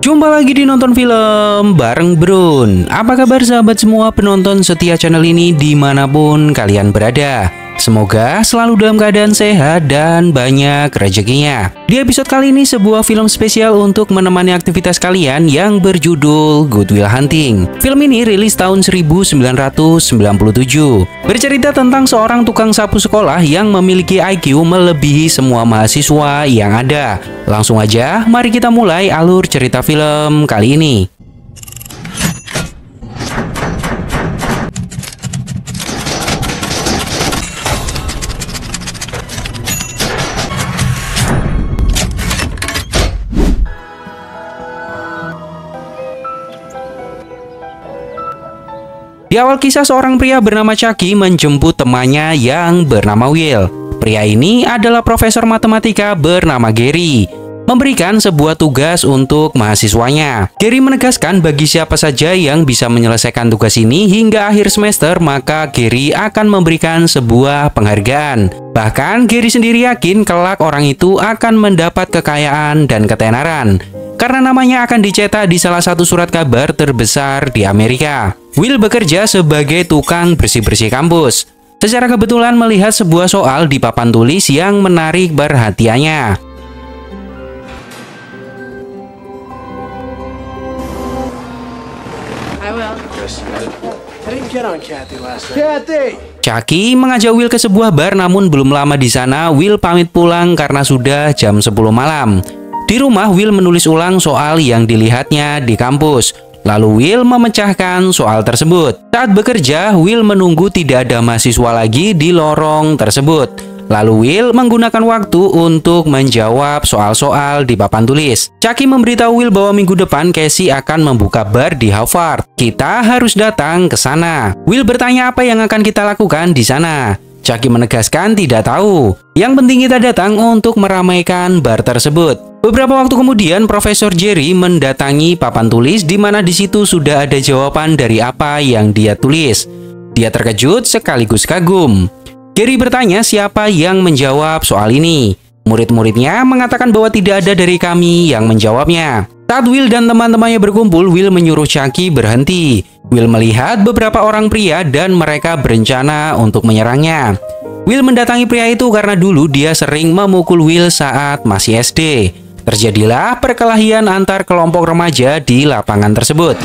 Jumpa lagi di Nonton Film bareng Brun. Apa kabar sahabat semua penonton setia channel ini dimanapun kalian berada? Semoga selalu dalam keadaan sehat dan banyak rezekinya. Di episode kali ini sebuah film spesial untuk menemani aktivitas kalian yang berjudul Good Will Hunting. Film ini rilis tahun 1997. Bercerita tentang seorang tukang sapu sekolah yang memiliki IQ melebihi semua mahasiswa yang ada. Langsung aja, mari kita mulai alur cerita film kali ini. Di awal kisah, seorang pria bernama Chucky menjemput temannya yang bernama Will. Pria ini adalah profesor matematika bernama Gary, memberikan sebuah tugas untuk mahasiswanya. Gary menegaskan bagi siapa saja yang bisa menyelesaikan tugas ini hingga akhir semester, maka Gary akan memberikan sebuah penghargaan. Bahkan Gary sendiri yakin kelak orang itu akan mendapat kekayaan dan ketenaran, karena namanya akan dicetak di salah satu surat kabar terbesar di Amerika. Will bekerja sebagai tukang bersih-bersih kampus. Secara kebetulan melihat sebuah soal di papan tulis yang menarik perhatiannya. Chucky mengajak Will ke sebuah bar, namun belum lama di sana Will pamit pulang karena sudah jam 10 malam. Di rumah, Will menulis ulang soal yang dilihatnya di kampus. Lalu Will memecahkan soal tersebut. Saat bekerja, Will menunggu tidak ada mahasiswa lagi di lorong tersebut. Lalu Will menggunakan waktu untuk menjawab soal-soal di papan tulis. Chucky memberitahu Will bahwa minggu depan Casey akan membuka bar di Harvard. Kita harus datang ke sana. Will bertanya apa yang akan kita lakukan di sana. Chucky menegaskan tidak tahu. Yang penting kita datang untuk meramaikan bar tersebut. Beberapa waktu kemudian, Profesor Jerry mendatangi papan tulis di mana di situ sudah ada jawaban dari apa yang dia tulis. Dia terkejut sekaligus kagum. Jerry bertanya siapa yang menjawab soal ini. Murid-muridnya mengatakan bahwa tidak ada dari kami yang menjawabnya. Saat Will dan teman-temannya berkumpul, Will menyuruh Chucky berhenti. Will melihat beberapa orang pria dan mereka berencana untuk menyerangnya. Will mendatangi pria itu karena dulu dia sering memukul Will saat masih SD. Terjadilah perkelahian antar kelompok remaja di lapangan tersebut.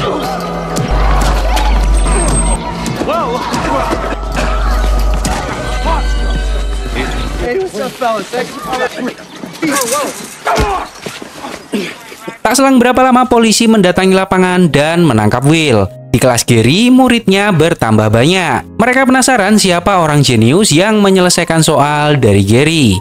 Tak selang berapa lama polisi mendatangi lapangan dan menangkap Will. Di kelas Gary, muridnya bertambah banyak. Mereka penasaran siapa orang jenius yang menyelesaikan soal dari Gary.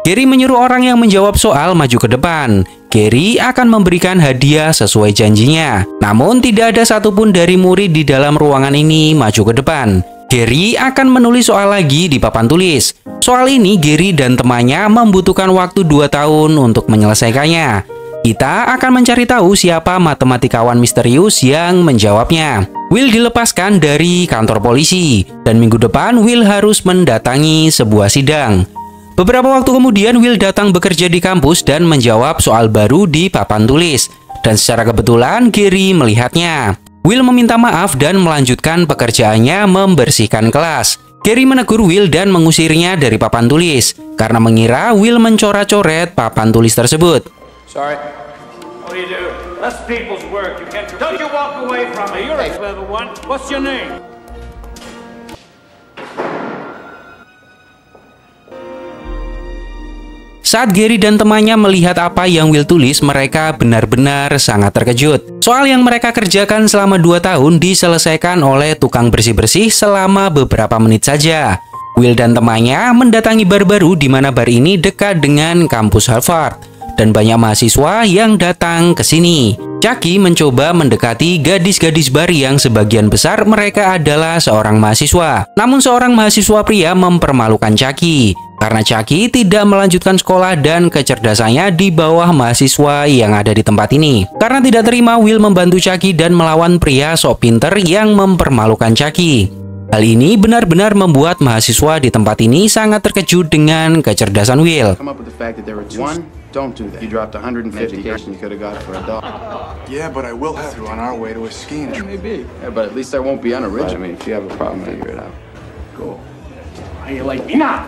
Gary menyuruh orang yang menjawab soal maju ke depan. Gary akan memberikan hadiah sesuai janjinya. Namun tidak ada satupun dari murid di dalam ruangan ini maju ke depan. Gary akan menulis soal lagi di papan tulis. Soal ini Gary dan temannya membutuhkan waktu 2 tahun untuk menyelesaikannya. Kita akan mencari tahu siapa matematikawan misterius yang menjawabnya. Will dilepaskan dari kantor polisi, dan minggu depan Will harus mendatangi sebuah sidang. Beberapa waktu kemudian Will datang bekerja di kampus dan menjawab soal baru di papan tulis. Dan secara kebetulan Gary melihatnya. Will meminta maaf dan melanjutkan pekerjaannya membersihkan kelas. Gary menegur Will dan mengusirnya dari papan tulis karena mengira Will mencoret-coret papan tulis tersebut. Sorry. What do you do? That's people's work. You can't. Don't you walk away from it. You're a clever one. What's your name? Saat Gary dan temannya melihat apa yang Will tulis, mereka benar-benar sangat terkejut. Soal yang mereka kerjakan selama 2 tahun diselesaikan oleh tukang bersih-bersih selama beberapa menit saja. Will dan temannya mendatangi bar baru di mana bar ini dekat dengan kampus Harvard. Dan banyak mahasiswa yang datang ke sini. Chucky mencoba mendekati gadis-gadis bar yang sebagian besar mereka adalah seorang mahasiswa. Namun seorang mahasiswa pria mempermalukan Chucky karena Chucky tidak melanjutkan sekolah dan kecerdasannya di bawah mahasiswa yang ada di tempat ini. Karena tidak terima, Will membantu Chucky dan melawan pria sok pinter yang mempermalukan Chucky. Hal ini benar-benar membuat mahasiswa di tempat ini sangat terkejut dengan kecerdasan Will. Don't do that. You dropped 150 cash and you could have got it for $1. Yeah, but I will have to on our way to a skiing trip. Maybe. Yeah, but at least I won't be unoriginal. I mean, if you have a problem, figure it out. Cool. How you like me now?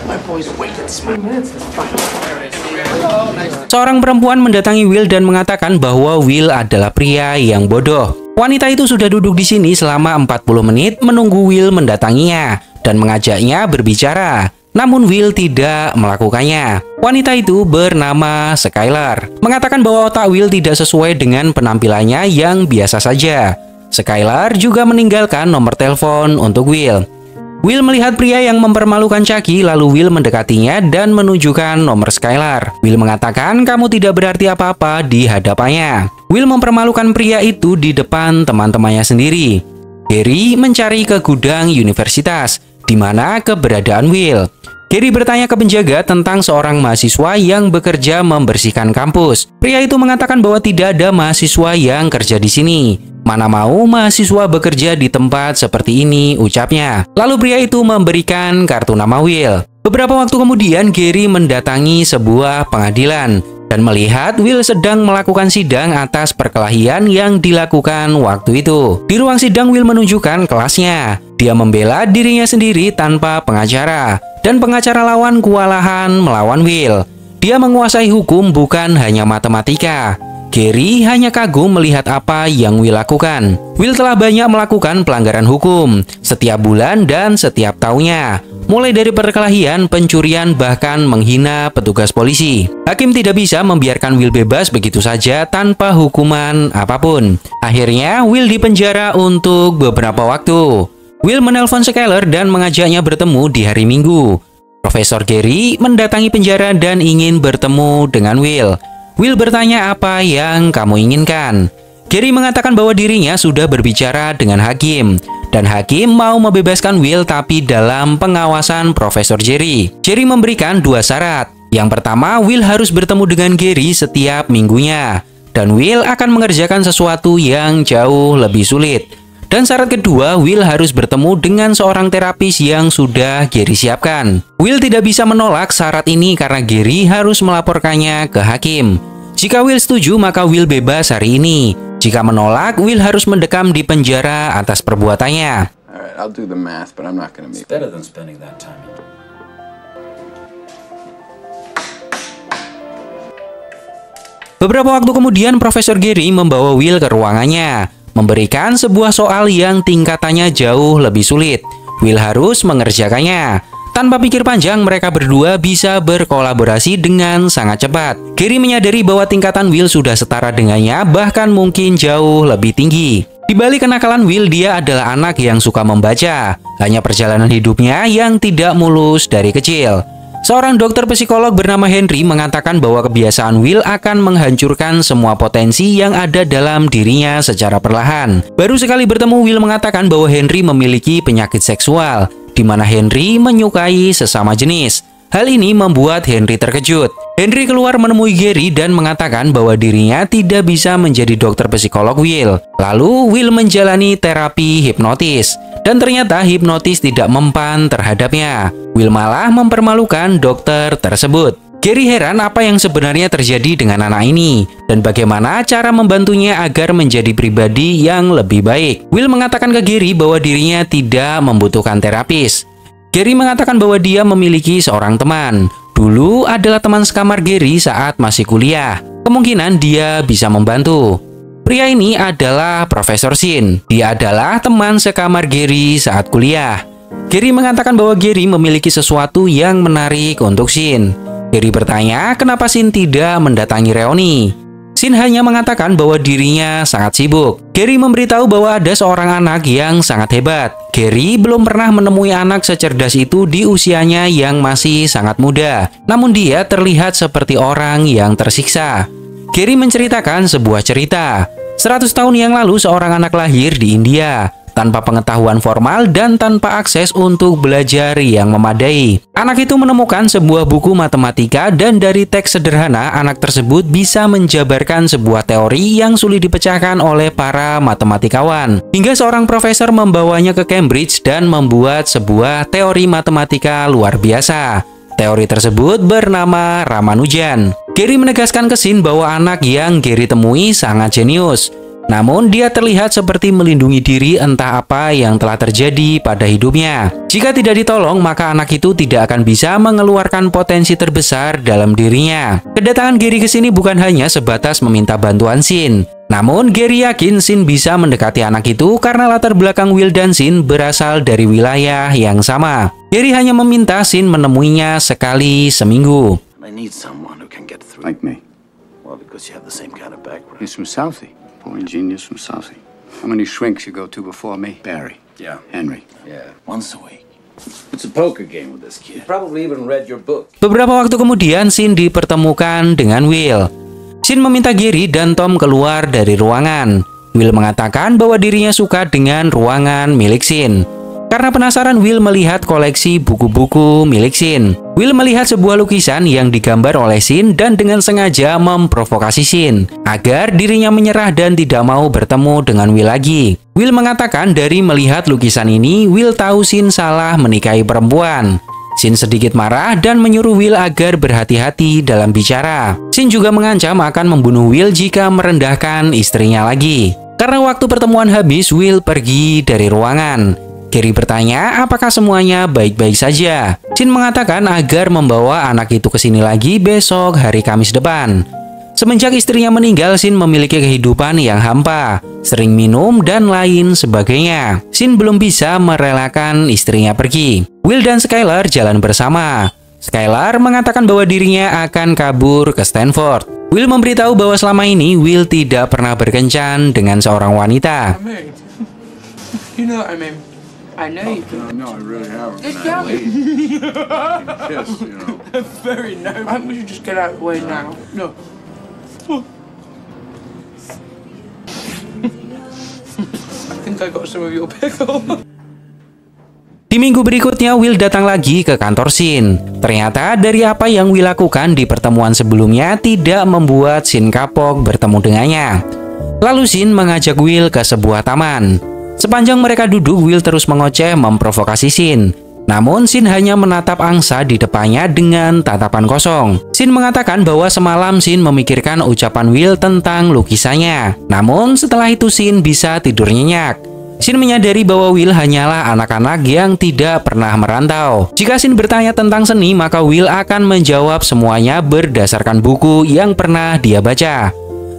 My boys waited 3 minutes. It's fine. Seorang perempuan mendatangi Will dan mengatakan bahwa Will adalah pria yang bodoh. Wanita itu sudah duduk di sini selama 40 menit menunggu Will mendatanginya dan mengajaknya berbicara. Namun Will tidak melakukannya. Wanita itu bernama Skylar, mengatakan bahwa otak Will tidak sesuai dengan penampilannya yang biasa saja. Skylar juga meninggalkan nomor telepon untuk Will. Will melihat pria yang mempermalukan Chucky, lalu Will mendekatinya dan menunjukkan nomor Skylar. Will mengatakan kamu tidak berarti apa-apa di hadapannya. Will mempermalukan pria itu di depan teman-temannya sendiri. Gary mencari ke gudang universitas, di mana keberadaan Will. Gary bertanya ke penjaga tentang seorang mahasiswa yang bekerja membersihkan kampus. Pria itu mengatakan bahwa tidak ada mahasiswa yang kerja di sini. Mana mau mahasiswa bekerja di tempat seperti ini, ucapnya. Lalu pria itu memberikan kartu nama Will. Beberapa waktu kemudian Gary mendatangi sebuah pengadilan dan melihat Will sedang melakukan sidang atas perkelahian yang dilakukan waktu itu. Di ruang sidang Will menunjukkan kelasnya. Dia membela dirinya sendiri tanpa pengacara. Dan pengacara lawan kewalahan melawan Will. Dia menguasai hukum bukan hanya matematika. Gary hanya kagum melihat apa yang Will lakukan. Will telah banyak melakukan pelanggaran hukum setiap bulan dan setiap tahunnya. Mulai dari perkelahian, pencurian, bahkan menghina petugas polisi. Hakim tidak bisa membiarkan Will bebas begitu saja tanpa hukuman apapun. Akhirnya Will dipenjara untuk beberapa waktu. Will menelpon Skylar dan mengajaknya bertemu di hari Minggu. Profesor Gary mendatangi penjara dan ingin bertemu dengan Will. Will bertanya apa yang kamu inginkan. Gary mengatakan bahwa dirinya sudah berbicara dengan hakim. Dan hakim mau membebaskan Will tapi dalam pengawasan Profesor Jerry. Jerry memberikan 2 syarat. Yang pertama, Will harus bertemu dengan Gary setiap minggunya. Dan Will akan mengerjakan sesuatu yang jauh lebih sulit. Dan syarat kedua, Will harus bertemu dengan seorang terapis yang sudah Gary siapkan. Will tidak bisa menolak syarat ini karena Gary harus melaporkannya ke hakim. Jika Will setuju, maka Will bebas hari ini. Jika menolak, Will harus mendekam di penjara atas perbuatannya. Alright, I'll do the math, but I'm not gonna make it. Better than spending that time. Beberapa waktu kemudian, Profesor Gary membawa Will ke ruangannya, memberikan sebuah soal yang tingkatannya jauh lebih sulit. Will harus mengerjakannya. Tanpa pikir panjang, mereka berdua bisa berkolaborasi dengan sangat cepat. Gary menyadari bahwa tingkatan Will sudah setara dengannya, bahkan mungkin jauh lebih tinggi. Di balik kenakalan Will, dia adalah anak yang suka membaca. Hanya perjalanan hidupnya yang tidak mulus dari kecil. Seorang dokter psikolog bernama Henry mengatakan bahwa kebiasaan Will akan menghancurkan semua potensi yang ada dalam dirinya secara perlahan. Baru sekali bertemu, Will mengatakan bahwa Henry memiliki penyakit seksual, di mana Henry menyukai sesama jenis. Hal ini membuat Henry terkejut. Henry keluar menemui Gary dan mengatakan bahwa dirinya tidak bisa menjadi dokter psikolog Will. Lalu Will menjalani terapi hipnotis. Dan ternyata hipnotis tidak mempan terhadapnya. Will malah mempermalukan dokter tersebut. Gary heran apa yang sebenarnya terjadi dengan anak ini dan bagaimana cara membantunya agar menjadi pribadi yang lebih baik. Will mengatakan ke Gary bahwa dirinya tidak membutuhkan terapis. Gary mengatakan bahwa dia memiliki seorang teman. Dulu adalah teman sekamar Gary saat masih kuliah. Kemungkinan dia bisa membantu. Pria ini adalah Profesor Sin. Dia adalah teman sekamar Gary saat kuliah. Gary mengatakan bahwa Gary memiliki sesuatu yang menarik untuk Sin. Gary bertanya kenapa Sin tidak mendatangi reuni. Sin hanya mengatakan bahwa dirinya sangat sibuk. Gary memberitahu bahwa ada seorang anak yang sangat hebat. Gary belum pernah menemui anak secerdas itu di usianya yang masih sangat muda. Namun dia terlihat seperti orang yang tersiksa. Gary menceritakan sebuah cerita. 100 tahun yang lalu seorang anak lahir di India. tanpa pengetahuan formal dan tanpa akses untuk belajar yang memadai. Anak itu menemukan sebuah buku matematika dan dari teks sederhana, anak tersebut bisa menjabarkan sebuah teori yang sulit dipecahkan oleh para matematikawan. Hingga seorang profesor membawanya ke Cambridge dan membuat sebuah teori matematika luar biasa. Teori tersebut bernama Ramanujan. Gary menegaskan ke Sin bahwa anak yang Gary temui sangat jenius. Namun dia terlihat seperti melindungi diri entah apa yang telah terjadi pada hidupnya. Jika tidak ditolong, maka anak itu tidak akan bisa mengeluarkan potensi terbesar dalam dirinya. Kedatangan Gary ke sini bukan hanya sebatas meminta bantuan Sin. Namun Gary yakin Sin bisa mendekati anak itu karena latar belakang Will dan Sin berasal dari wilayah yang sama. Gary hanya meminta Sin menemuinya sekali seminggu. I need someone who can get through. Like me. Well, because you have the same kind of background. He's from Southie. Born genius from Southie. How many shrinks you go to before me? Barry. Yeah. Henry. Yeah. Once a week. It's a poker game with this kid. Probably even read your book. Beberapa waktu kemudian, Sin dipertemukan dengan Will. Sin meminta Gary dan Tom keluar dari ruangan. Will mengatakan bahwa dirinya suka dengan ruangan milik Sin. Karena penasaran, Will melihat koleksi buku-buku milik Sin. Will melihat sebuah lukisan yang digambar oleh Sin dan dengan sengaja memprovokasi Sin agar dirinya menyerah dan tidak mau bertemu dengan Will lagi. Will mengatakan dari melihat lukisan ini, Will tahu Sin salah menikahi perempuan. Sin sedikit marah dan menyuruh Will agar berhati-hati dalam bicara. Sin juga mengancam akan membunuh Will jika merendahkan istrinya lagi. Karena waktu pertemuan habis, Will pergi dari ruangan. Gary bertanya apakah semuanya baik-baik saja. Sin mengatakan agar membawa anak itu ke sini lagi besok hari Kamis depan. Semenjak istrinya meninggal, Sin memiliki kehidupan yang hampa, sering minum dan lain sebagainya. Sin belum bisa merelakan istrinya pergi. Will dan Skylar jalan bersama. Skylar mengatakan bahwa dirinya akan kabur ke Stanford. Will memberitahu bahwa selama ini Will tidak pernah berkencan dengan seorang wanita. You know what I mean? I know you can. No, I really haven't. Just go. Kiss, you know. Very no. I think we should just get out of the way now. No. I think I got some of your pickle. Di minggu berikutnya, Will datang lagi ke kantor Sin. Ternyata dari apa yang Will lakukan di pertemuan sebelumnya tidak membuat Sin kapok bertemu dengannya. Lalu Sin mengajak Will ke sebuah taman. Sepanjang mereka duduk, Will terus mengoceh memprovokasi Sin. Namun Sin hanya menatap angsa di depannya dengan tatapan kosong. Sin mengatakan bahwa semalam Sin memikirkan ucapan Will tentang lukisannya. Namun setelah itu Sin bisa tidur nyenyak. Sin menyadari bahwa Will hanyalah anak-anak yang tidak pernah merantau. Jika Sin bertanya tentang seni, maka Will akan menjawab semuanya berdasarkan buku yang pernah dia baca.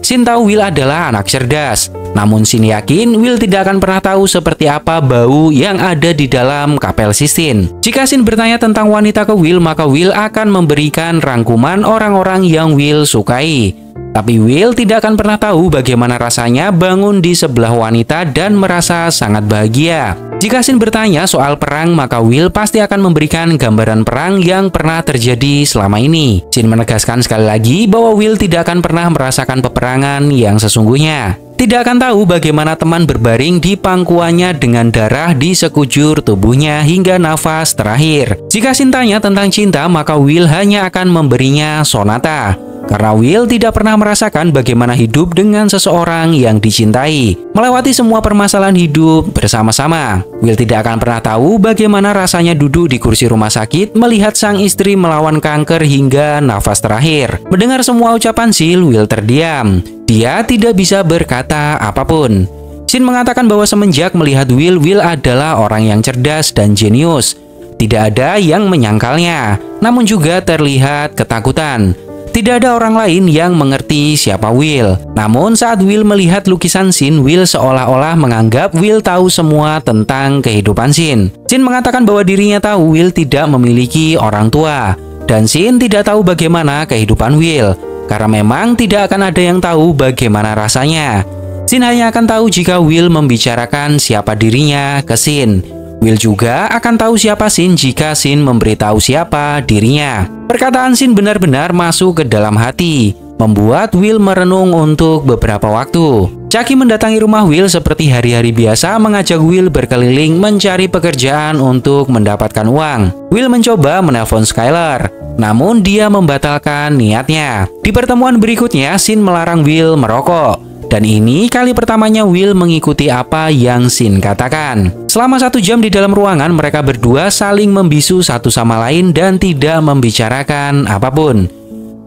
Sin tahu Will adalah anak cerdas. Namun Sin yakin Will tidak akan pernah tahu seperti apa bau yang ada di dalam kapel Sistine. Jika Sin bertanya tentang wanita ke Will, maka Will akan memberikan rangkuman orang-orang yang Will sukai. Tapi Will tidak akan pernah tahu bagaimana rasanya bangun di sebelah wanita dan merasa sangat bahagia. Jika Sin bertanya soal perang, maka Will pasti akan memberikan gambaran perang yang pernah terjadi selama ini. Sin menegaskan sekali lagi bahwa Will tidak akan pernah merasakan peperangan yang sesungguhnya. Tidak akan tahu bagaimana teman berbaring di pangkuannya dengan darah di sekujur tubuhnya hingga nafas terakhir. Jika Sin tanya tentang cinta, maka Will hanya akan memberinya sonata. Karena Will tidak pernah merasakan bagaimana hidup dengan seseorang yang dicintai, melewati semua permasalahan hidup bersama-sama. Will tidak akan pernah tahu bagaimana rasanya duduk di kursi rumah sakit melihat sang istri melawan kanker hingga nafas terakhir. Mendengar semua ucapan Sin, Will terdiam. Dia tidak bisa berkata apapun. Sin mengatakan bahwa semenjak melihat Will adalah orang yang cerdas dan jenius. Tidak ada yang menyangkalnya, namun juga terlihat ketakutan. Tidak ada orang lain yang mengerti siapa Will. Namun saat Will melihat lukisan Sin, Will seolah-olah menganggap Will tahu semua tentang kehidupan Sin. Sin mengatakan bahwa dirinya tahu Will tidak memiliki orang tua. Dan Sin tidak tahu bagaimana kehidupan Will. Karena memang tidak akan ada yang tahu bagaimana rasanya. Sin hanya akan tahu jika Will membicarakan siapa dirinya ke Sin. Will juga akan tahu siapa Sin jika Sin memberitahu siapa dirinya. Perkataan Sin benar-benar masuk ke dalam hati, membuat Will merenung untuk beberapa waktu. Chucky mendatangi rumah Will seperti hari-hari biasa, mengajak Will berkeliling mencari pekerjaan untuk mendapatkan uang. Will mencoba menelpon Skylar, namun dia membatalkan niatnya. Di pertemuan berikutnya, Sin melarang Will merokok. Dan ini kali pertamanya Will mengikuti apa yang Sin katakan. Selama 1 jam di dalam ruangan, mereka berdua saling membisu satu sama lain dan tidak membicarakan apapun.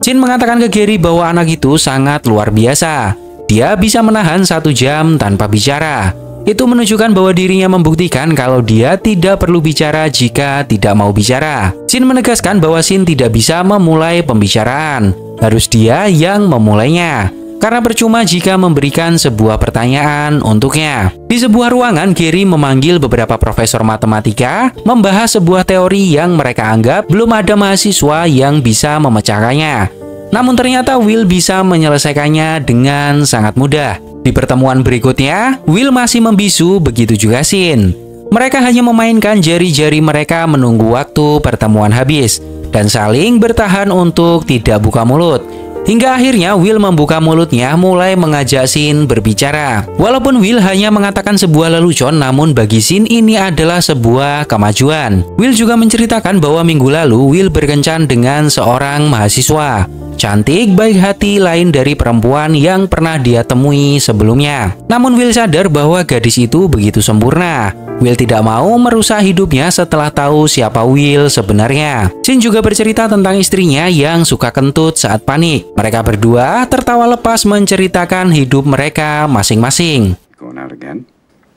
Sin mengatakan ke Gary bahwa anak itu sangat luar biasa. Dia bisa menahan 1 jam tanpa bicara. Itu menunjukkan bahwa dirinya membuktikan kalau dia tidak perlu bicara jika tidak mau bicara. Sin menegaskan bahwa Sin tidak bisa memulai pembicaraan. Harus dia yang memulainya. Karena percuma jika memberikan sebuah pertanyaan untuknya. Di sebuah ruangan, Gary memanggil beberapa profesor matematika membahas sebuah teori yang mereka anggap belum ada mahasiswa yang bisa memecahkannya. Namun ternyata Will bisa menyelesaikannya dengan sangat mudah. Di pertemuan berikutnya, Will masih membisu, begitu juga Sin. Mereka hanya memainkan jari-jari mereka menunggu waktu pertemuan habis dan saling bertahan untuk tidak buka mulut. Hingga akhirnya Will membuka mulutnya mulai mengajak Sin berbicara. Walaupun Will hanya mengatakan sebuah lelucon, namun bagi Sin ini adalah sebuah kemajuan. Will juga menceritakan bahwa minggu lalu Will berkencan dengan seorang mahasiswa. Cantik, baik hati, lain dari perempuan yang pernah dia temui sebelumnya. Namun Will sadar bahwa gadis itu begitu sempurna. Will tidak mau merusak hidupnya setelah tahu siapa Will sebenarnya. Sin juga bercerita tentang istrinya yang suka kentut saat panik. Mereka berdua tertawa lepas menceritakan hidup mereka masing-masing. Going out again?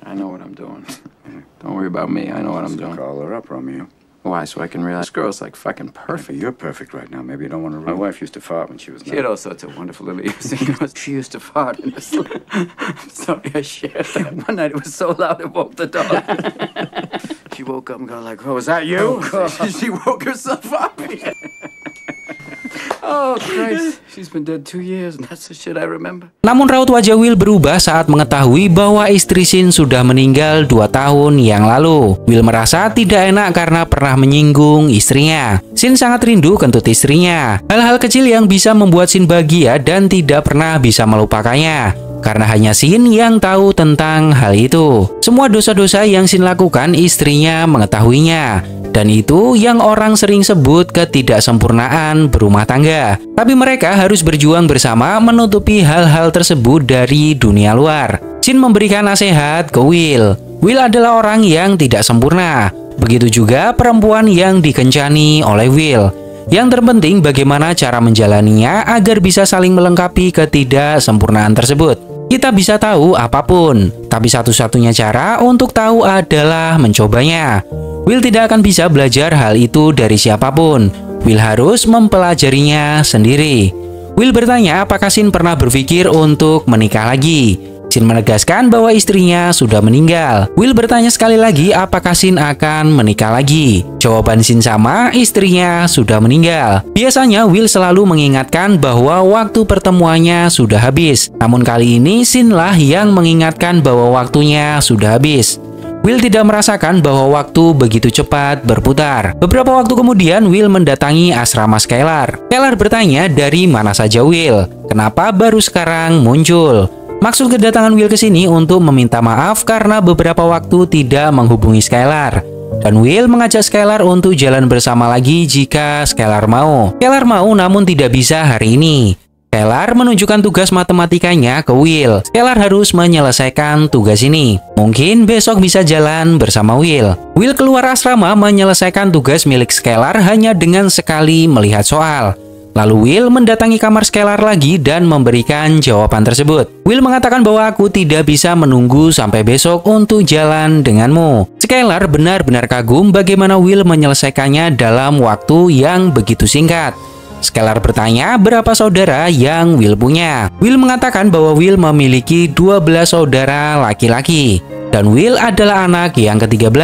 I know what I'm doing. Don't worry about me. I know what I'm doing. Call her up, Romeo. Why? So I can realize this girl's like fucking perfect. You're perfect right now. Maybe you don't want to. My wife used to fart when she was. She had all sorts of wonderful little idiosyncrasies. She used to fart in her sleep. I'm sorry I shared that. One night it was so loud it woke the dog. She woke up and got like, "Oh, was that you?" She woke herself up. Oh Christ, she's been dead 2 years and that's the shit I remember. Namun raut wajah Will berubah saat mengetahui bahwa istri Sin sudah meninggal 2 tahun yang lalu. Will merasa tidak enak karena pernah menyinggung istrinya. Sin sangat rindu kentut istrinya. Hal-hal kecil yang bisa membuat Sin bahagia dan tidak pernah bisa melupakannya. Karena hanya Sin yang tahu tentang hal itu. Semua dosa-dosa yang Sin lakukan istrinya mengetahuinya. Dan itu yang orang sering sebut ketidaksempurnaan berumah tangga. Tapi mereka harus berjuang bersama menutupi hal-hal tersebut dari dunia luar. Sin memberikan nasihat ke Will. Will adalah orang yang tidak sempurna. Begitu juga perempuan yang dikencani oleh Will. Yang terpenting bagaimana cara menjalaninya agar bisa saling melengkapi ketidaksempurnaan tersebut. Kita bisa tahu apapun, tapi satu-satunya cara untuk tahu adalah mencobanya. Will tidak akan bisa belajar hal itu dari siapapun. Will harus mempelajarinya sendiri. Will bertanya apakah Sin pernah berpikir untuk menikah lagi. Sin menegaskan bahwa istrinya sudah meninggal. Will bertanya sekali lagi apakah Sin akan menikah lagi. Jawaban Sin sama, istrinya sudah meninggal. Biasanya Will selalu mengingatkan bahwa waktu pertemuannya sudah habis. Namun kali ini Sin lah yang mengingatkan bahwa waktunya sudah habis. Will tidak merasakan bahwa waktu begitu cepat berputar. Beberapa waktu kemudian Will mendatangi asrama Skylar. Skylar bertanya dari mana saja Will. Kenapa baru sekarang muncul? Maksud kedatangan Will ke sini untuk meminta maaf karena beberapa waktu tidak menghubungi Skylar. Dan Will mengajak Skylar untuk jalan bersama lagi jika Skylar mau. Skylar mau namun tidak bisa hari ini. Skylar menunjukkan tugas matematikanya ke Will. Skylar harus menyelesaikan tugas ini. Mungkin besok bisa jalan bersama Will. Will keluar asrama menyelesaikan tugas milik Skylar hanya dengan sekali melihat soal. Lalu Will mendatangi kamar Skylar lagi dan memberikan jawaban tersebut. Will mengatakan bahwa aku tidak bisa menunggu sampai besok untuk jalan denganmu. Skylar benar-benar kagum bagaimana Will menyelesaikannya dalam waktu yang begitu singkat. Skylar bertanya berapa saudara yang Will punya. Will mengatakan bahwa Will memiliki 12 saudara laki-laki. Dan Will adalah anak yang ke-13.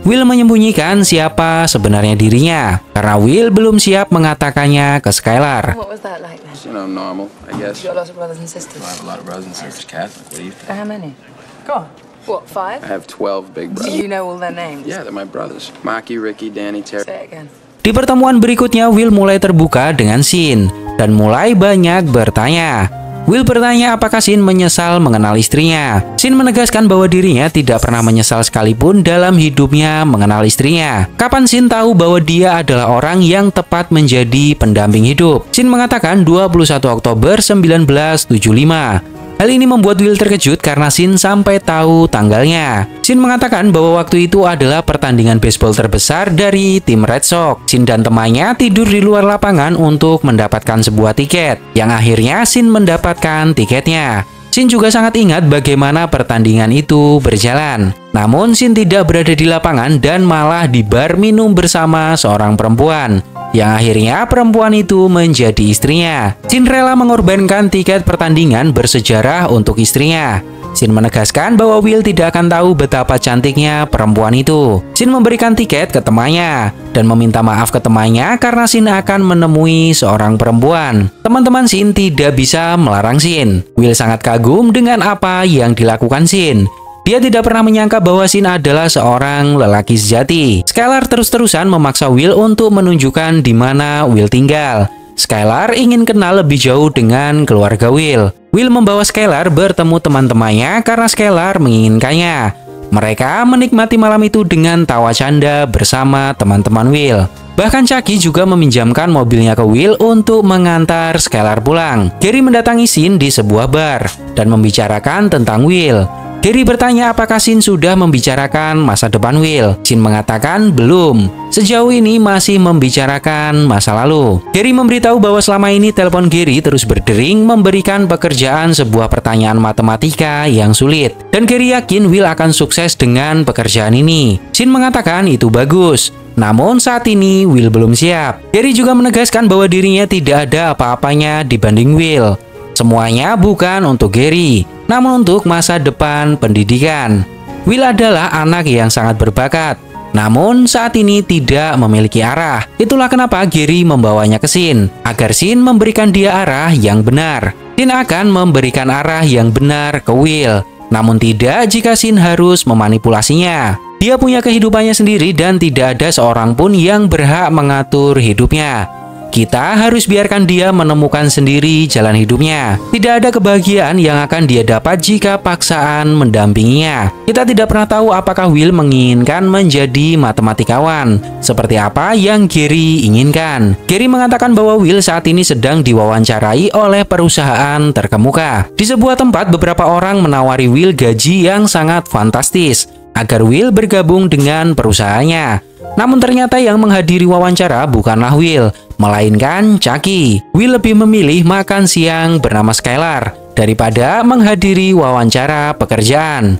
Will menyembunyikan siapa sebenarnya dirinya. Karena Will belum siap mengatakannya ke Skylar. What was that like then? You know, normal, I guess. You got lots of brothers and sisters. I have a lot of brothers and sisters. Catholic, what do you think? How many? Go on. What, 5? I have 12 big Do brothers. you know all their names? Yeah, they're my brothers. Maki, Ricky, Danny, Terry. Say it again. Di pertemuan berikutnya Will mulai terbuka dengan Sin dan mulai banyak bertanya. Will bertanya apakah Shin menyesal mengenal istrinya. Shin menegaskan bahwa dirinya tidak pernah menyesal sekalipun dalam hidupnya mengenal istrinya. Kapan Shin tahu bahwa dia adalah orang yang tepat menjadi pendamping hidup? Shin mengatakan 21 Oktober 1975. Hal ini membuat Will terkejut karena Shin sampai tahu tanggalnya. Shin mengatakan bahwa waktu itu adalah pertandingan baseball terbesar dari tim Red Sox. Shin dan temannya tidur di luar lapangan untuk mendapatkan sebuah tiket, yang akhirnya Shin mendapatkan tiketnya. Shin juga sangat ingat bagaimana pertandingan itu berjalan. Namun Shin tidak berada di lapangan dan malah di bar minum bersama seorang perempuan, yang akhirnya perempuan itu menjadi istrinya. Shin rela mengorbankan tiket pertandingan bersejarah untuk istrinya. Shin menegaskan bahwa Will tidak akan tahu betapa cantiknya perempuan itu. Shin memberikan tiket ke temannya dan meminta maaf ke temannya karena Shin akan menemui seorang perempuan. Teman-teman Shin tidak bisa melarang Shin. Will sangat kagum dengan apa yang dilakukan Shin. Dia tidak pernah menyangka bahwa Shin adalah seorang lelaki sejati. Skylar terus-terusan memaksa Will untuk menunjukkan di mana Will tinggal. Skylar ingin kenal lebih jauh dengan keluarga Will. Will membawa Skylar bertemu teman-temannya karena Skylar menginginkannya. Mereka menikmati malam itu dengan tawa canda bersama teman-teman Will. Bahkan Chucky juga meminjamkan mobilnya ke Will untuk mengantar Skylar pulang. Gary mendatangi Shin di sebuah bar dan membicarakan tentang Will. Gary bertanya apakah Shin sudah membicarakan masa depan Will. Shin mengatakan belum. Sejauh ini masih membicarakan masa lalu. Gary memberitahu bahwa selama ini telepon Gary terus berdering memberikan pekerjaan sebuah pertanyaan matematika yang sulit. Dan Gary yakin Will akan sukses dengan pekerjaan ini. Shin mengatakan itu bagus. Namun saat ini Will belum siap. Gary juga menegaskan bahwa dirinya tidak ada apa-apanya dibanding Will. Semuanya bukan untuk Gary, namun untuk masa depan pendidikan. Will adalah anak yang sangat berbakat, namun saat ini tidak memiliki arah. Itulah kenapa Gary membawanya ke Shin, agar Shin memberikan dia arah yang benar. Shin akan memberikan arah yang benar ke Will, namun tidak jika Shin harus memanipulasinya. Dia punya kehidupannya sendiri dan tidak ada seorang pun yang berhak mengatur hidupnya. Kita harus biarkan dia menemukan sendiri jalan hidupnya. Tidak ada kebahagiaan yang akan dia dapat jika paksaan mendampinginya. Kita tidak pernah tahu apakah Will menginginkan menjadi matematikawan, seperti apa yang Gary inginkan. Gary mengatakan bahwa Will saat ini sedang diwawancarai oleh perusahaan terkemuka. Di sebuah tempat, beberapa orang menawari Will gaji yang sangat fantastis agar Will bergabung dengan perusahaannya. Namun ternyata yang menghadiri wawancara bukanlah Will, melainkan Chucky. Will lebih memilih makan siang bernama Skylar daripada menghadiri wawancara pekerjaan.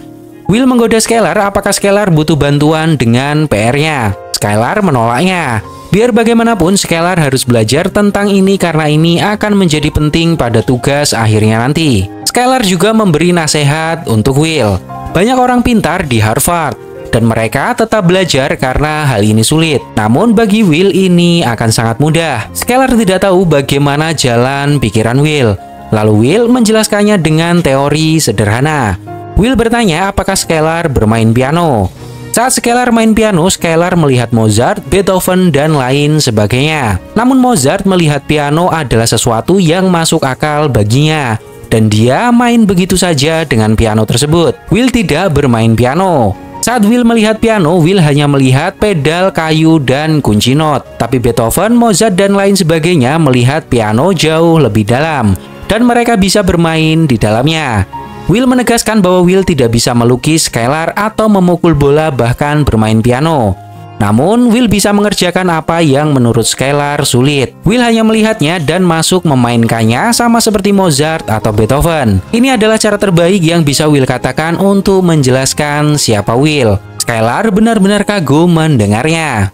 Will menggoda Skylar apakah Skylar butuh bantuan dengan PR-nya. Skylar menolaknya. Biar bagaimanapun Skylar harus belajar tentang ini karena ini akan menjadi penting pada tugas akhirnya nanti. Skylar juga memberi nasihat untuk Will. Banyak orang pintar di Harvard dan mereka tetap belajar karena hal ini sulit. Namun bagi Will ini akan sangat mudah. Skylar tidak tahu bagaimana jalan pikiran Will. Lalu Will menjelaskannya dengan teori sederhana. Will bertanya apakah Skylar bermain piano. Saat Skylar main piano, Skylar melihat Mozart, Beethoven, dan lain sebagainya. Namun Mozart melihat piano adalah sesuatu yang masuk akal baginya. Dan dia main begitu saja dengan piano tersebut. Will tidak bermain piano. Saat Will melihat piano, Will hanya melihat pedal kayu dan kunci not. Tapi Beethoven, Mozart, dan lain sebagainya melihat piano jauh lebih dalam. Dan mereka bisa bermain di dalamnya. Will menegaskan bahwa Will tidak bisa melukis, Skylar, atau memukul bola bahkan bermain piano. Namun, Will bisa mengerjakan apa yang menurut Skylar sulit. Will hanya melihatnya dan masuk memainkannya sama seperti Mozart atau Beethoven. Ini adalah cara terbaik yang bisa Will katakan untuk menjelaskan siapa Will. Skylar benar-benar kagum mendengarnya.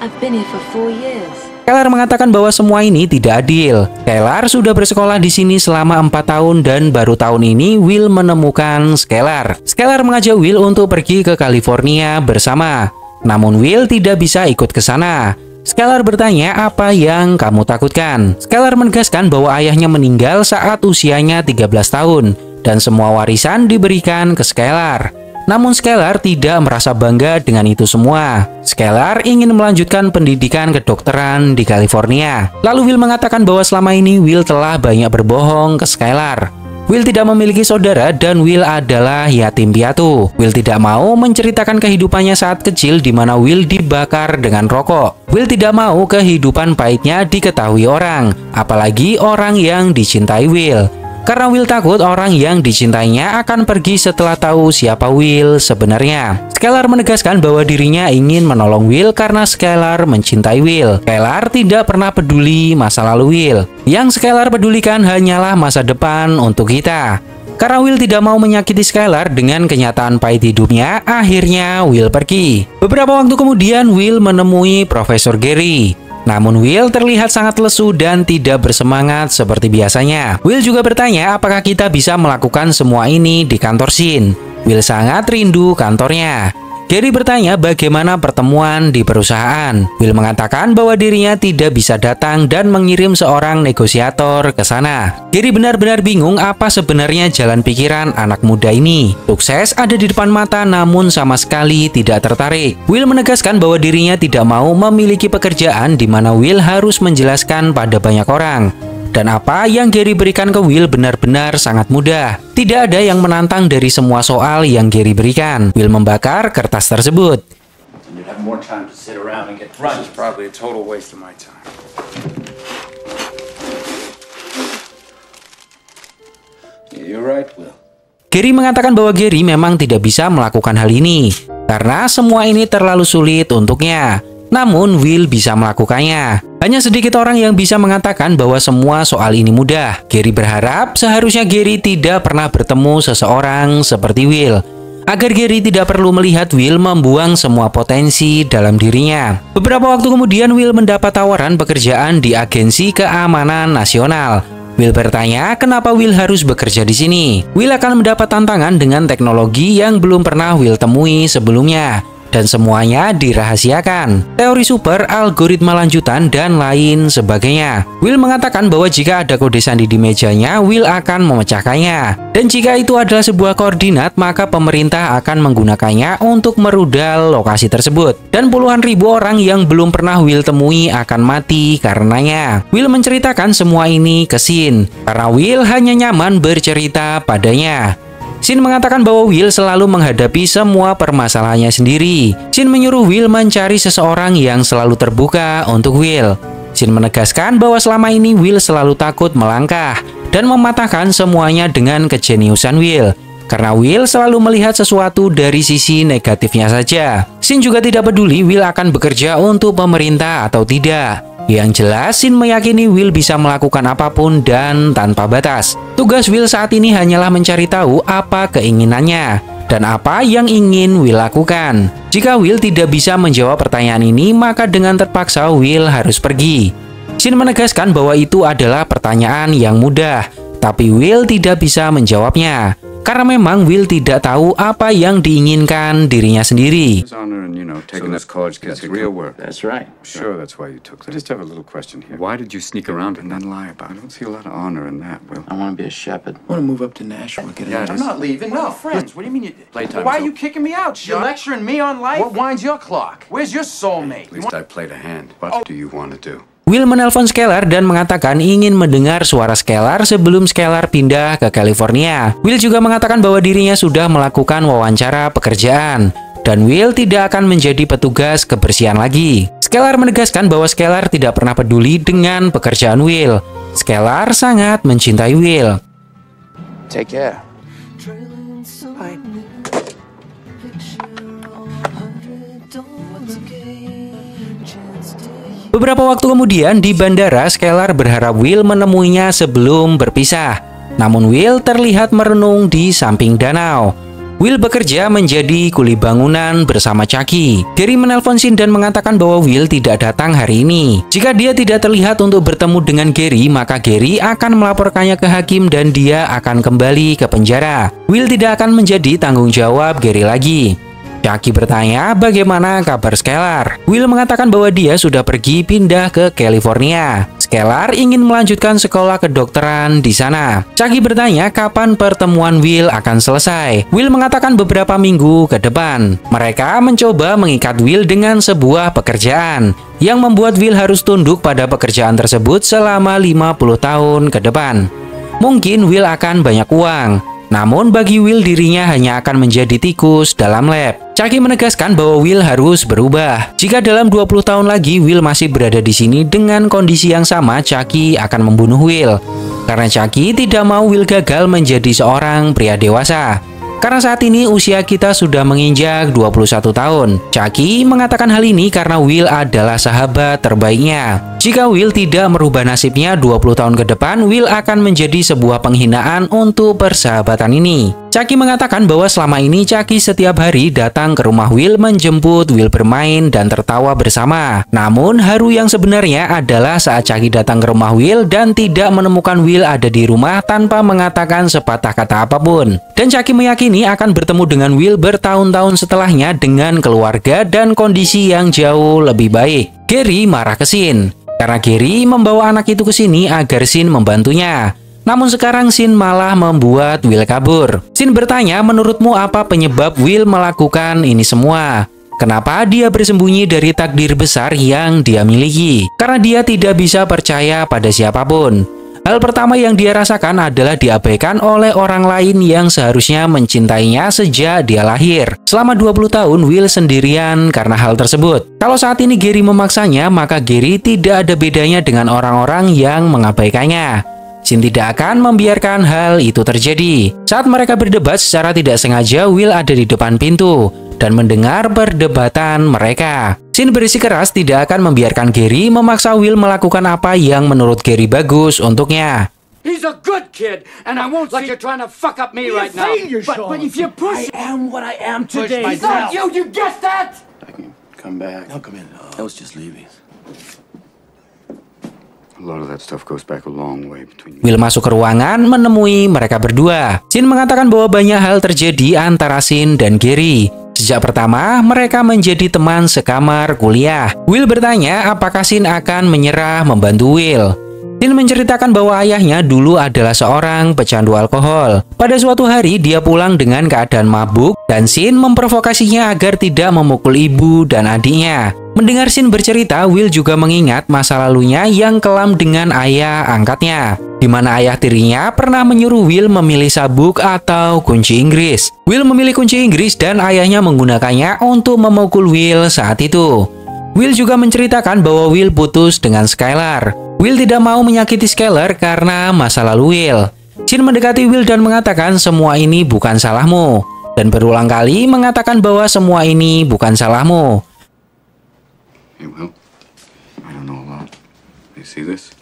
I've been here for 4 years. Skylar mengatakan bahwa semua ini tidak adil. Skylar sudah bersekolah di sini selama 4 tahun dan baru tahun ini Will menemukan Skylar. Skylar mengajak Will untuk pergi ke California bersama. Namun Will tidak bisa ikut ke sana. Skylar bertanya apa yang kamu takutkan. Skylar menegaskan bahwa ayahnya meninggal saat usianya 13 tahun dan semua warisan diberikan ke Skylar. Namun Skylar tidak merasa bangga dengan itu semua. Skylar ingin melanjutkan pendidikan kedokteran di California. Lalu Will mengatakan bahwa selama ini Will telah banyak berbohong ke Skylar. Will tidak memiliki saudara dan Will adalah yatim piatu. Will tidak mau menceritakan kehidupannya saat kecil di mana Will dibakar dengan rokok. Will tidak mau kehidupan pahitnya diketahui orang, apalagi orang yang dicintai Will. Karena Will takut orang yang dicintainya akan pergi setelah tahu siapa Will sebenarnya. Skylar menegaskan bahwa dirinya ingin menolong Will karena Skylar mencintai Will. Skylar tidak pernah peduli masa lalu Will. Yang Skylar pedulikan hanyalah masa depan untuk kita. Karena Will tidak mau menyakiti Skylar dengan kenyataan pahit hidupnya, akhirnya Will pergi. Beberapa waktu kemudian Will menemui Profesor Gary. Namun Will terlihat sangat lesu dan tidak bersemangat seperti biasanya. Will juga bertanya apakah kita bisa melakukan semua ini di kantor Shin. Will sangat rindu kantornya. Gary bertanya bagaimana pertemuan di perusahaan. Will mengatakan bahwa dirinya tidak bisa datang dan mengirim seorang negosiator ke sana. Gary benar-benar bingung apa sebenarnya jalan pikiran anak muda ini. Sukses ada di depan mata namun sama sekali tidak tertarik. Will menegaskan bahwa dirinya tidak mau memiliki pekerjaan di mana Will harus menjelaskan pada banyak orang. Dan apa yang Gary berikan ke Will benar-benar sangat mudah. Tidak ada yang menantang dari semua soal yang Gary berikan. Will membakar kertas tersebut. You'd have more time to sit around and get drunk. This is probably a total waste of my time. You're right, Will. Gary mengatakan bahwa Gary memang tidak bisa melakukan hal ini karena semua ini terlalu sulit untuknya. Namun Will bisa melakukannya. Hanya sedikit orang yang bisa mengatakan bahwa semua soal ini mudah. Gary berharap seharusnya Gary tidak pernah bertemu seseorang seperti Will, agar Gary tidak perlu melihat Will membuang semua potensi dalam dirinya. Beberapa waktu kemudian Will mendapat tawaran pekerjaan di Agensi Keamanan Nasional. Will bertanya kenapa Will harus bekerja di sini. Will akan mendapat tantangan dengan teknologi yang belum pernah Will temui sebelumnya. Dan semuanya dirahasiakan. Teori super, algoritma lanjutan, dan lain sebagainya. Will mengatakan bahwa jika ada kode sandi di mejanya, Will akan memecahkannya. Dan jika itu adalah sebuah koordinat, maka pemerintah akan menggunakannya untuk merudal lokasi tersebut. Dan puluhan ribu orang yang belum pernah Will temui akan mati karenanya. Will menceritakan semua ini ke Shin, karena Will hanya nyaman bercerita padanya. Shin mengatakan bahwa Will selalu menghadapi semua permasalahannya sendiri. Shin menyuruh Will mencari seseorang yang selalu terbuka untuk Will. Shin menegaskan bahwa selama ini Will selalu takut melangkah dan mematahkan semuanya dengan kejeniusan Will. Karena Will selalu melihat sesuatu dari sisi negatifnya saja. Shin juga tidak peduli Will akan bekerja untuk pemerintah atau tidak. Yang jelas, Shin meyakini Will bisa melakukan apapun dan tanpa batas. Tugas Will saat ini hanyalah mencari tahu apa keinginannya dan apa yang ingin Will lakukan. Jika Will tidak bisa menjawab pertanyaan ini, maka dengan terpaksa Will harus pergi. Shin menegaskan bahwa itu adalah pertanyaan yang mudah, tapi Will tidak bisa menjawabnya. Karena memang Will tidak tahu apa yang diinginkan dirinya sendiri. It's honor and, taking this college kid's real work. That's right. Sure, that's why you took that. I just have a little question here. Why did you sneak around and then lie about it? I don't see a lot of honor in that, Will. I want to be a shepherd. I want to move up to Nashville, get Yeah, a I'm not leaving. No, friends. What do you mean you... Playtime's Why are you over. kicking me out, Sean? You're lecturing me on life? What winds your clock? Where's your soulmate? At least I played a hand. What do you want to do? Will menelpon Skylar dan mengatakan ingin mendengar suara Skylar sebelum Skylar pindah ke California. Will juga mengatakan bahwa dirinya sudah melakukan wawancara pekerjaan dan Will tidak akan menjadi petugas kebersihan lagi. Skylar menegaskan bahwa Skylar tidak pernah peduli dengan pekerjaan Will. Skylar sangat mencintai Will. Take care. Bye. Beberapa waktu kemudian di bandara, Skylar berharap Will menemuinya sebelum berpisah. Namun Will terlihat merenung di samping danau. Will bekerja menjadi kuli bangunan bersama Chucky. Gary menelpon Shin dan mengatakan bahwa Will tidak datang hari ini. Jika dia tidak terlihat untuk bertemu dengan Gary, maka Gary akan melaporkannya ke hakim dan dia akan kembali ke penjara. Will tidak akan menjadi tanggung jawab Gary lagi. Chucky bertanya bagaimana kabar Skylar. Will mengatakan bahwa dia sudah pergi pindah ke California. Skylar ingin melanjutkan sekolah kedokteran di sana. Chucky bertanya kapan pertemuan Will akan selesai. Will mengatakan beberapa minggu ke depan. Mereka mencoba mengikat Will dengan sebuah pekerjaan yang membuat Will harus tunduk pada pekerjaan tersebut selama 50 tahun ke depan. Mungkin Will akan banyak uang, namun bagi Will dirinya hanya akan menjadi tikus dalam lab. Chucky menegaskan bahwa Will harus berubah. Jika dalam 20 tahun lagi Will masih berada di sini dengan kondisi yang sama, Chucky akan membunuh Will. Karena Chucky tidak mau Will gagal menjadi seorang pria dewasa. Karena saat ini usia kita sudah menginjak 21 tahun. Chucky mengatakan hal ini karena Will adalah sahabat terbaiknya. Jika Will tidak merubah nasibnya 20 tahun ke depan, Will akan menjadi sebuah penghinaan untuk persahabatan ini. Chucky mengatakan bahwa selama ini Chucky setiap hari datang ke rumah Will menjemput Will bermain dan tertawa bersama. Namun haru yang sebenarnya adalah saat Chucky datang ke rumah Will dan tidak menemukan Will ada di rumah tanpa mengatakan sepatah kata apapun. Dan Chucky meyakini akan bertemu dengan Will bertahun-tahun setelahnya dengan keluarga dan kondisi yang jauh lebih baik. Gary marah ke Sin karena Gary membawa anak itu ke sini agar Sin membantunya. Namun sekarang Sin malah membuat Will kabur. Sin bertanya, menurutmu apa penyebab Will melakukan ini semua? Kenapa dia bersembunyi dari takdir besar yang dia miliki? Karena dia tidak bisa percaya pada siapapun. Hal pertama yang dia rasakan adalah diabaikan oleh orang lain yang seharusnya mencintainya sejak dia lahir. Selama 20 tahun Will sendirian karena hal tersebut. Kalau saat ini Gary memaksanya, maka Gary tidak ada bedanya dengan orang-orang yang mengabaikannya. Sin tidak akan membiarkan hal itu terjadi. Saat mereka berdebat secara tidak sengaja, Will ada di depan pintu dan mendengar perdebatan mereka. Sin bersikeras tidak akan membiarkan Gary memaksa Will melakukan apa yang menurut Gary bagus untuknya. He's a good kid, and I won't like you're trying to fuck up me right now. But if you push, I am what I am today. it's not you. You get that? I can come back. Now come in. I was just leaving. A lot of that stuff goes back a long way between you. Will masuk ke ruangan menemui mereka berdua. Sin mengatakan bahwa banyak hal terjadi antara Sin dan Gary. Sejak pertama, mereka menjadi teman sekamar kuliah. Will bertanya apakah Sin akan menyerah membantu Will. Sin menceritakan bahwa ayahnya dulu adalah seorang pecandu alkohol. Pada suatu hari, dia pulang dengan keadaan mabuk dan Sin memprovokasinya agar tidak memukul ibu dan adiknya. Mendengar Sin bercerita, Will juga mengingat masa lalunya yang kelam dengan ayah angkatnya, di mana ayah tirinya pernah menyuruh Will memilih sabuk atau kunci Inggris. Will memilih kunci Inggris dan ayahnya menggunakannya untuk memukul Will saat itu. Will juga menceritakan bahwa Will putus dengan Skylar. Will tidak mau menyakiti Skylar karena masa lalu Will. Sin mendekati Will dan mengatakan semua ini bukan salahmu, dan berulang kali mengatakan bahwa semua ini bukan salahmu. Hey, Will, I don't know a lot. You see this?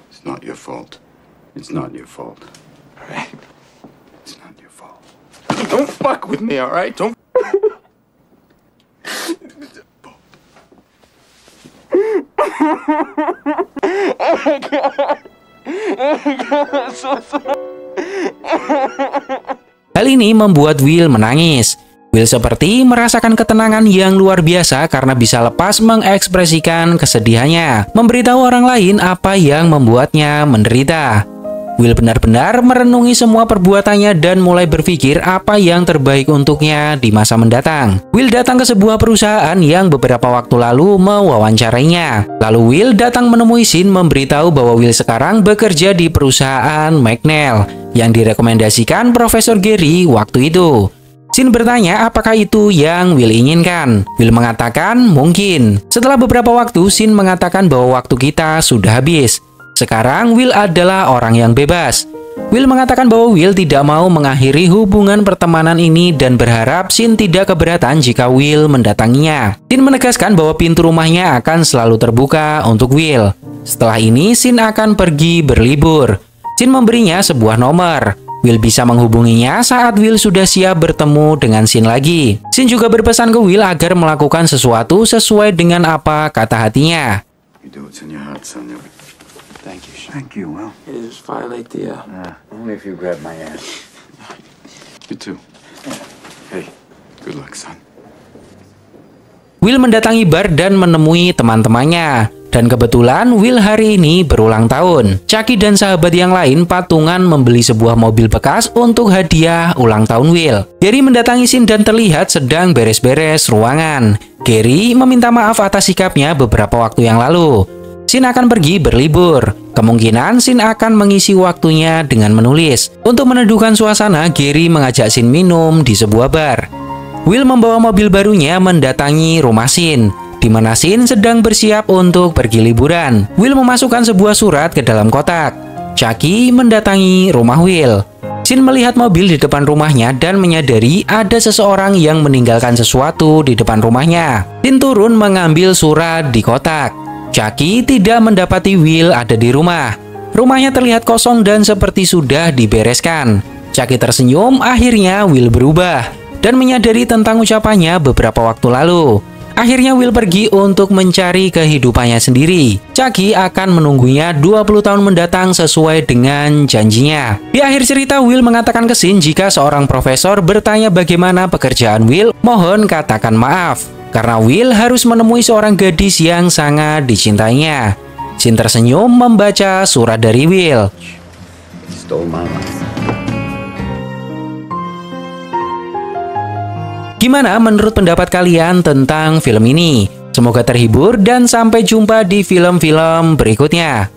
It's not your fault. It's not your fault. All right. It's not your fault. Don't fuck with me, all right? Don't. Hal ini membuat Will menangis. Will seperti merasakan ketenangan yang luar biasa karena bisa lepas mengekspresikan kesedihannya, memberitahu orang lain apa yang membuatnya menderita. Will benar-benar merenungi semua perbuatannya dan mulai berpikir apa yang terbaik untuknya di masa mendatang. Will datang ke sebuah perusahaan yang beberapa waktu lalu mewawancarainya. Lalu Will datang menemui Sin memberitahu bahwa Will sekarang bekerja di perusahaan McNeil yang direkomendasikan Profesor Gary waktu itu. Sin bertanya apakah itu yang Will inginkan. Will mengatakan mungkin. Setelah beberapa waktu, Sin mengatakan bahwa waktu kita sudah habis. Sekarang Will adalah orang yang bebas. Will mengatakan bahwa Will tidak mau mengakhiri hubungan pertemanan ini dan berharap Sin tidak keberatan jika Will mendatanginya. Sin menegaskan bahwa pintu rumahnya akan selalu terbuka untuk Will. Setelah ini, Sin akan pergi berlibur. Sin memberinya sebuah nomor. Will bisa menghubunginya saat Will sudah siap bertemu dengan Sin lagi. Sin juga berpesan ke Will agar melakukan sesuatu sesuai dengan apa kata hatinya. You do what's in your heart, son. Thank you, Sean. Thank you, Will. You just violate the, Only if you grab my ass. You too. Hey, good luck, son. Will mendatangi bar dan menemui teman-temannya. Dan kebetulan Will hari ini berulang tahun. Chucky dan sahabat yang lain patungan membeli sebuah mobil bekas untuk hadiah ulang tahun Will. Gary mendatangi Sin dan terlihat sedang beres-beres ruangan. Gary meminta maaf atas sikapnya beberapa waktu yang lalu. Sin akan pergi berlibur. Kemungkinan Sin akan mengisi waktunya dengan menulis. Untuk meneduhkan suasana, Gary mengajak Sin minum di sebuah bar. Will membawa mobil barunya mendatangi rumah Sin, di mana Sin sedang bersiap untuk pergi liburan. Will memasukkan sebuah surat ke dalam kotak. Chucky mendatangi rumah Will. Sin melihat mobil di depan rumahnya dan menyadari ada seseorang yang meninggalkan sesuatu di depan rumahnya. Sin turun mengambil surat di kotak. Chucky tidak mendapati Will ada di rumah. Rumahnya terlihat kosong dan seperti sudah dibereskan. Chucky tersenyum, akhirnya Will berubah dan menyadari tentang ucapannya beberapa waktu lalu. Akhirnya Will pergi untuk mencari kehidupannya sendiri. Chucky akan menunggunya 20 tahun mendatang sesuai dengan janjinya. Di akhir cerita, Will mengatakan ke Sin jika seorang profesor bertanya bagaimana pekerjaan Will, mohon katakan maaf. Karena Will harus menemui seorang gadis yang sangat dicintainya. Sin tersenyum membaca surat dari Will. Stole my life. Gimana menurut pendapat kalian tentang film ini? Semoga terhibur dan sampai jumpa di film-film berikutnya.